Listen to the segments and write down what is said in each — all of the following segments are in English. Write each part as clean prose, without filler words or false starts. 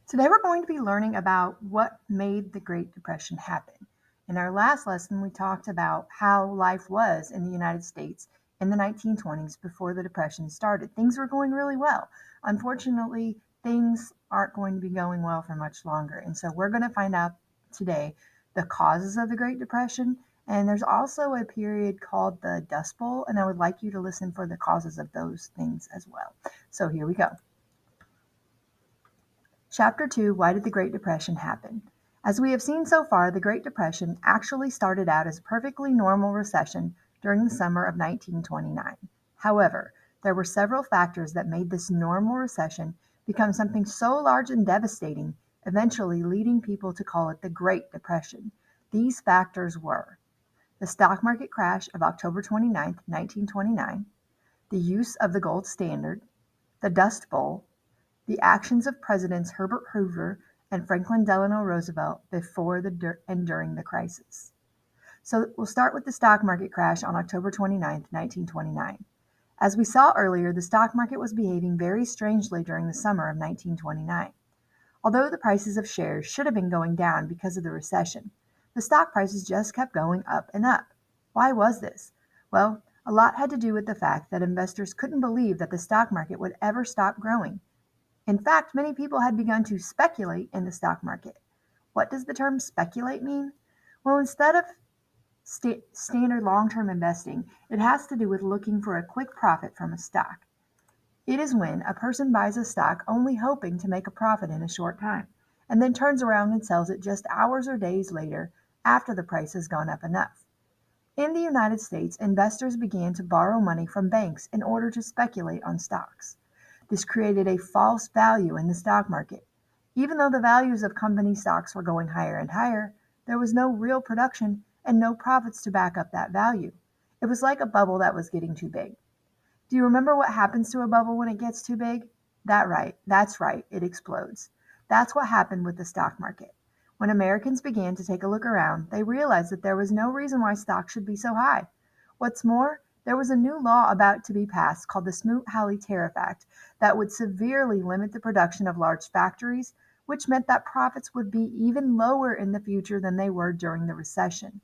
Today we're going to be learning about what made the Great Depression happen. In our last lesson, we talked about how life was in the United States in the 1920s before the Depression started. Things were going really well. Unfortunately, things aren't going to be going well for much longer. And so we're going to find out today the causes of the Great Depression. And there's also a period called the Dust Bowl, and I would like you to listen for the causes of those things as well. So here we go. Chapter 2: Why did the Great Depression happen? As we have seen so far, the Great Depression actually started out as a perfectly normal recession during the summer of 1929. However, there were several factors that made this normal recession become something so large and devastating, eventually leading people to call it the Great Depression. These factors were the stock market crash of October 29, 1929, the use of the gold standard, the Dust Bowl, the actions of Presidents Herbert Hoover and Franklin Delano Roosevelt before and during the crisis. So we'll start with the stock market crash on October 29, 1929. As we saw earlier, the stock market was behaving very strangely during the summer of 1929. Although the prices of shares should have been going down because of the recession, the stock prices just kept going up and up. Why was this? Well, a lot had to do with the fact that investors couldn't believe that the stock market would ever stop growing. In fact, many people had begun to speculate in the stock market. What does the term speculate mean? Well, instead of standard long-term investing, it has to do with looking for a quick profit from a stock. It is when a person buys a stock only hoping to make a profit in a short time, and then turns around and sells it just hours or days later after the price has gone up enough. In the United States, investors began to borrow money from banks in order to speculate on stocks. This created a false value in the stock market. Even though the values of company stocks were going higher and higher, there was no real production and no profits to back up that value. It was like a bubble that was getting too big. Do you remember what happens to a bubble when it gets too big? That's right, it explodes. That's what happened with the stock market. When Americans began to take a look around, they realized that there was no reason why stocks should be so high. What's more, there was a new law about to be passed called the Smoot-Hawley Tariff Act that would severely limit the production of large factories, which meant that profits would be even lower in the future than they were during the recession.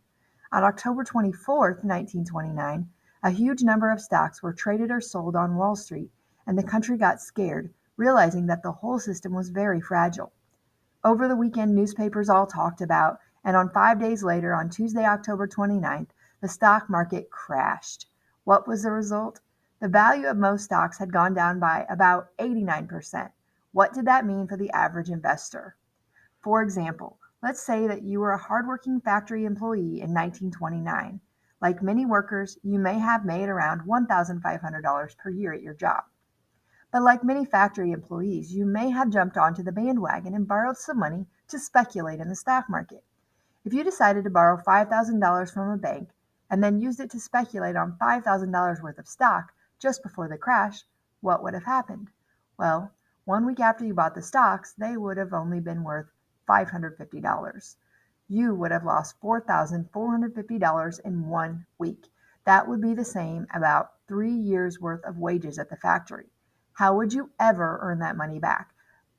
On October 24, 1929, a huge number of stocks were traded or sold on Wall Street, and the country got scared, realizing that the whole system was very fragile. Over the weekend, newspapers all talked about, and on 5 days later, on Tuesday, October 29th, the stock market crashed. What was the result? The value of most stocks had gone down by about 89%. What did that mean for the average investor? For example, let's say that you were a hardworking factory employee in 1929. Like many workers, you may have made around $1,500 per year at your job. But like many factory employees, you may have jumped onto the bandwagon and borrowed some money to speculate in the stock market. If you decided to borrow $5,000 from a bank and then used it to speculate on $5,000 worth of stock just before the crash, what would have happened? Well, 1 week after you bought the stocks, they would have only been worth $550. You would have lost $4,450 in 1 week. That would be the same about 3 years worth of wages at the factory. How would you ever earn that money back?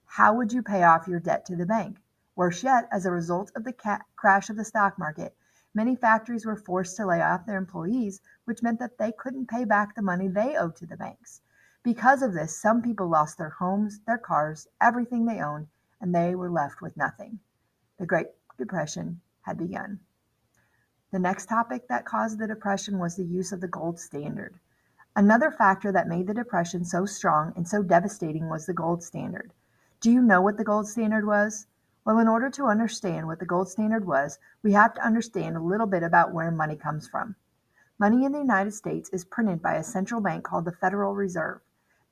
How would you pay off your debt to the bank? Worse yet, as a result of the crash of the stock market, many factories were forced to lay off their employees, which meant that they couldn't pay back the money they owed to the banks. Because of this, some people lost their homes, their cars, everything they owned, and they were left with nothing. The Great Depression had begun. The next topic that caused the Depression was the use of the gold standard. Another factor that made the Depression so strong and so devastating was the gold standard. Do you know what the gold standard was? Well, in order to understand what the gold standard was, we have to understand a little bit about where money comes from. Money in the United States is printed by a central bank called the Federal Reserve.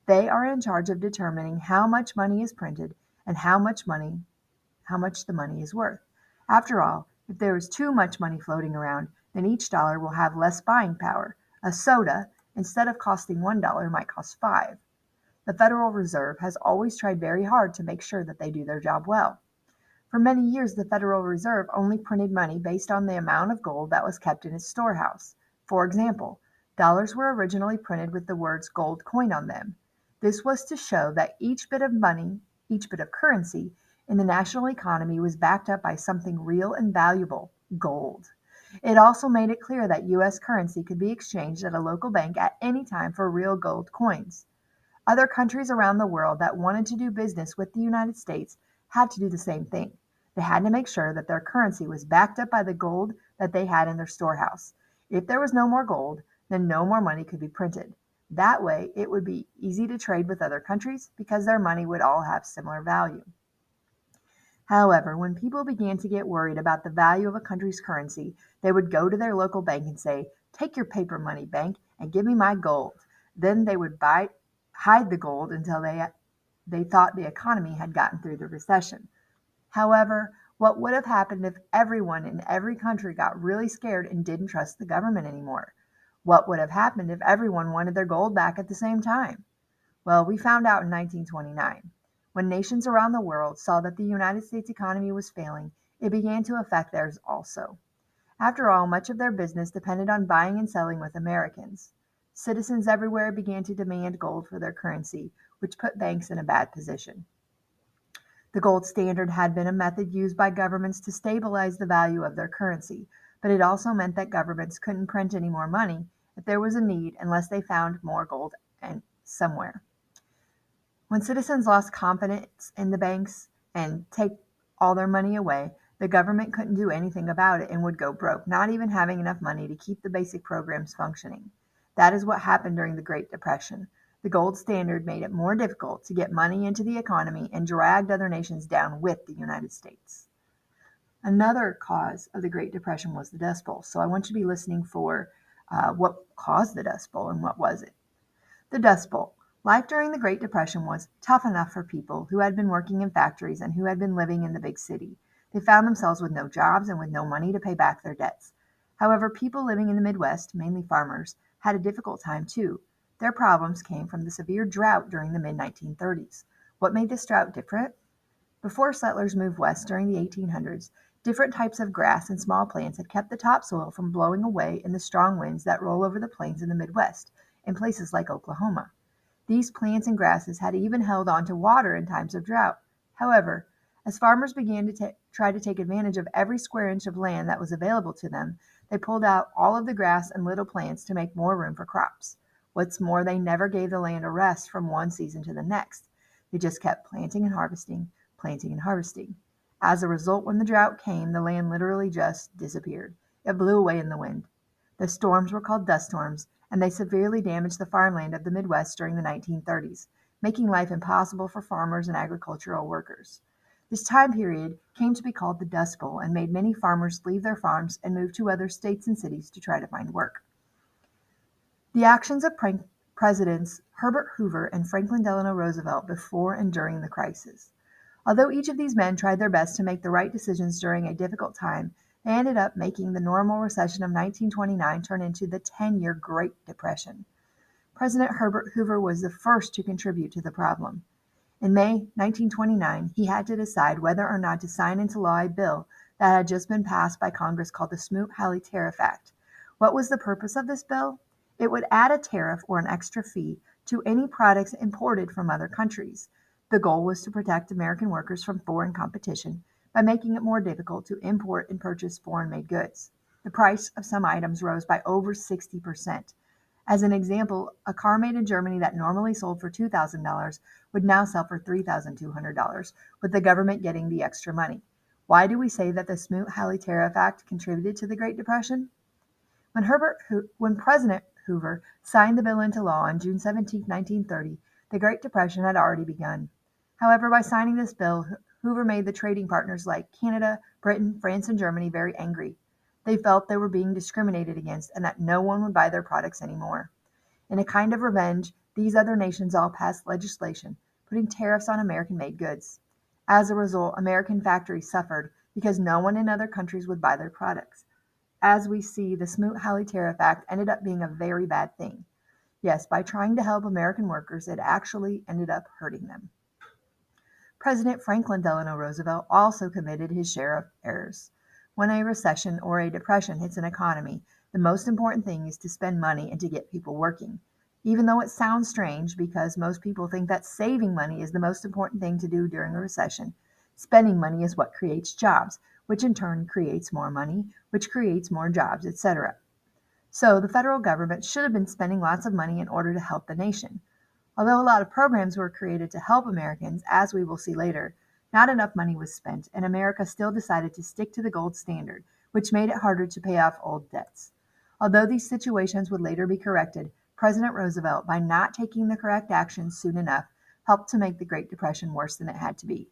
They are in charge of determining how much money is printed and how much the money is worth. After all, if there is too much money floating around, then each dollar will have less buying power. A soda, instead of costing $1, might cost 5. The Federal Reserve has always tried very hard to make sure that they do their job well. For many years, the Federal Reserve only printed money based on the amount of gold that was kept in its storehouse. For example, dollars were originally printed with the words gold coin on them. This was to show that each bit of money, each bit of currency, in the national economy was backed up by something real and valuable: gold. It also made it clear that U.S. currency could be exchanged at a local bank at any time for real gold coins. Other countries around the world that wanted to do business with the United States had to do the same thing. They had to make sure that their currency was backed up by the gold that they had in their storehouse. If there was no more gold, then no more money could be printed. That way, it would be easy to trade with other countries because their money would all have similar value. However, when people began to get worried about the value of a country's currency, they would go to their local bank and say, "Take your paper money, bank, and give me my gold." Then they would hide the gold until they thought the economy had gotten through the recession. However, what would have happened if everyone in every country got really scared and didn't trust the government anymore? What would have happened if everyone wanted their gold back at the same time? Well, we found out in 1929. When nations around the world saw that the United States economy was failing, it began to affect theirs also. After all, much of their business depended on buying and selling with Americans. Citizens everywhere began to demand gold for their currency, which put banks in a bad position. The gold standard had been a method used by governments to stabilize the value of their currency, but it also meant that governments couldn't print any more money if there was a need unless they found more gold somewhere. When citizens lost confidence in the banks and take all their money away, the government couldn't do anything about it and would go broke, not even having enough money to keep the basic programs functioning. That is what happened during the Great Depression. The gold standard made it more difficult to get money into the economy and dragged other nations down with the United States. Another cause of the Great Depression was the Dust Bowl. So I want you to be listening for what caused the Dust Bowl and what was it. The Dust Bowl. Life during the Great Depression was tough enough for people who had been working in factories and who had been living in the big city. They found themselves with no jobs and with no money to pay back their debts. However, people living in the Midwest, mainly farmers, had a difficult time too. Their problems came from the severe drought during the mid-1930s. What made this drought different? Before settlers moved west during the 1800s, different types of grass and small plants had kept the topsoil from blowing away in the strong winds that roll over the plains in the Midwest, in places like Oklahoma. These plants and grasses had even held on to water in times of drought. However, as farmers began to try to take advantage of every square inch of land that was available to them, they pulled out all of the grass and little plants to make more room for crops. What's more, they never gave the land a rest from one season to the next. They just kept planting and harvesting, planting and harvesting. As a result, when the drought came, the land literally just disappeared. It blew away in the wind. The storms were called dust storms, and they severely damaged the farmland of the Midwest during the 1930s, making life impossible for farmers and agricultural workers. This time period came to be called the Dust Bowl and made many farmers leave their farms and move to other states and cities to try to find work. The actions of Presidents Herbert Hoover and Franklin Delano Roosevelt before and during the crisis. Although each of these men tried their best to make the right decisions during a difficult time, they ended up making the normal recession of 1929 turn into the 10-year Great Depression. President Herbert Hoover was the first to contribute to the problem. In May 1929, he had to decide whether or not to sign into law a bill that had just been passed by Congress called the Smoot-Hawley Tariff Act. What was the purpose of this bill? It would add a tariff or an extra fee to any products imported from other countries. The goal was to protect American workers from foreign competition by making it more difficult to import and purchase foreign-made goods. The price of some items rose by over 60%. As an example, a car made in Germany that normally sold for $2,000 would now sell for $3,200, with the government getting the extra money. Why do we say that the Smoot-Hawley Tariff Act contributed to the Great Depression? When President Hoover signed the bill into law on June 17, 1930, the Great Depression had already begun. However, by signing this bill, Hoover made the trading partners like Canada, Britain, France, and Germany very angry. They felt they were being discriminated against and that no one would buy their products anymore. In a kind of revenge, these other nations all passed legislation putting tariffs on American-made goods. As a result, American factories suffered because no one in other countries would buy their products. As we see, the Smoot-Hawley Tariff Act ended up being a very bad thing. Yes, by trying to help American workers, it actually ended up hurting them. President Franklin Delano Roosevelt also committed his share of errors. When a recession or a depression hits an economy, the most important thing is to spend money and to get people working. Even though it sounds strange because most people think that saving money is the most important thing to do during a recession, Spending money is what creates jobs, which in turn creates more money, which creates more jobs, etc. So the federal government should have been spending lots of money in order to help the nation. Although a lot of programs were created to help Americans, as we will see later, not enough money was spent, and America still decided to stick to the gold standard, which made it harder to pay off old debts. Although these situations would later be corrected, President Roosevelt, by not taking the correct actions soon enough, helped to make the Great Depression worse than it had to be.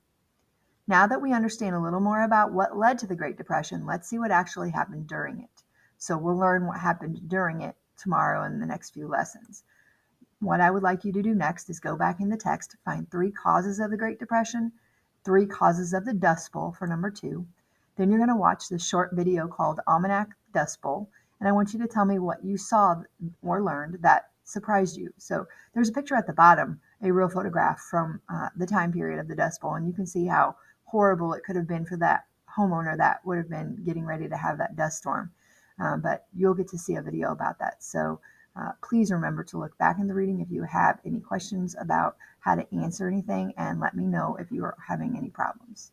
Now that we understand a little more about what led to the Great Depression, let's see what actually happened during it. So we'll learn what happened during it tomorrow in the next few lessons. What I would like you to do next is go back in the text, find 3 causes of the Great Depression, 3 causes of the Dust Bowl for number 2. Then you're going to watch this short video called Almanac Dust Bowl, and I want you to tell me what you saw or learned that surprised you. So there's a picture at the bottom, a real photograph from the time period of the Dust Bowl, and you can see how horrible it could have been for that homeowner that would have been getting ready to have that dust storm. But you'll get to see a video about that. So please remember to look back in the reading if you have any questions about how to answer anything, and let me know if you are having any problems.